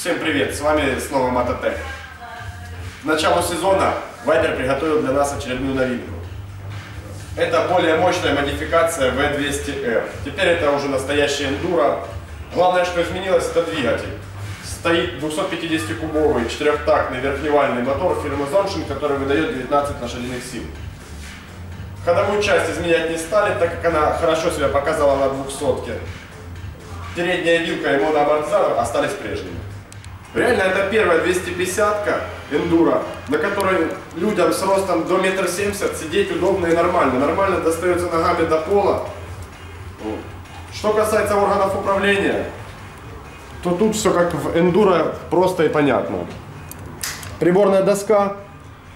Всем привет, с вами снова Мототек. К началу сезона Вайбер приготовил для нас очередную новинку. Это более мощная модификация V200R. Теперь это уже настоящий эндуро. Главное, что изменилось, это двигатель. Стоит 250-кубовый четырехтактный верхневальный мотор фирмы Zonshine, который выдает 19 лошадиных сил. Ходовую часть изменять не стали, так как она хорошо себя показала на 200-ке. Передняя вилка и моноамортизатор остались прежними. Реально это первая 250-ка эндуро, на которой людям с ростом до 1,70 м сидеть удобно и нормально. Нормально достается ногами до пола. Что касается органов управления, то тут все как в эндуро просто и понятно. Приборная доска.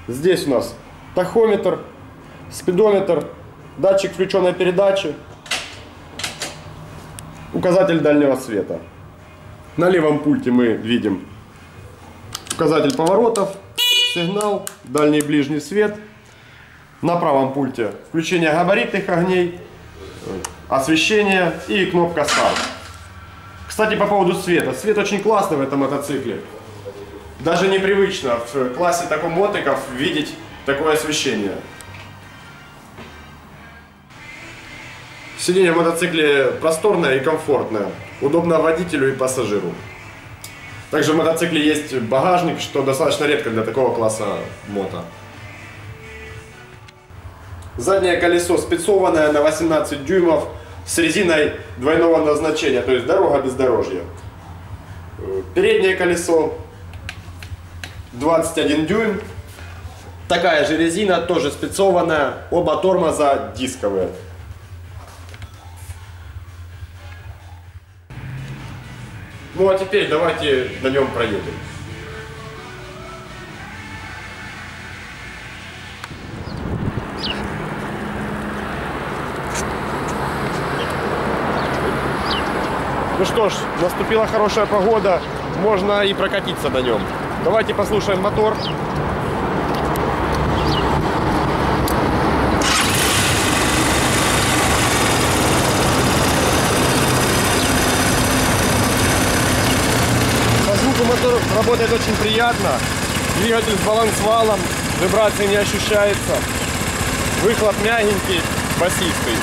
Здесь у нас тахометр, спидометр, датчик включенной передачи, указатель дальнего света. На левом пульте мы видим указатель поворотов, сигнал, дальний и ближний свет. На правом пульте включение габаритных огней, освещение и кнопка старт. Кстати, по поводу света. Свет очень классный в этом мотоцикле. Даже непривычно в классе таком мотиков видеть такое освещение. Сиденье в мотоцикле просторное и комфортное. Удобно водителю и пассажиру. Также в мотоцикле есть багажник, что достаточно редко для такого класса мото. Заднее колесо спецованное на 18 дюймов с резиной двойного назначения, то есть дорога бездорожья. Переднее колесо 21 дюйм. Такая же резина, тоже спецованная. Оба тормоза дисковые. Ну а теперь давайте на нем проедем. Ну что ж, наступила хорошая погода, можно и прокатиться на нем. Давайте послушаем мотор. Мотор работает очень приятно, двигатель с балансвалом, вибрации не ощущается, выхлоп мягенький, басистый.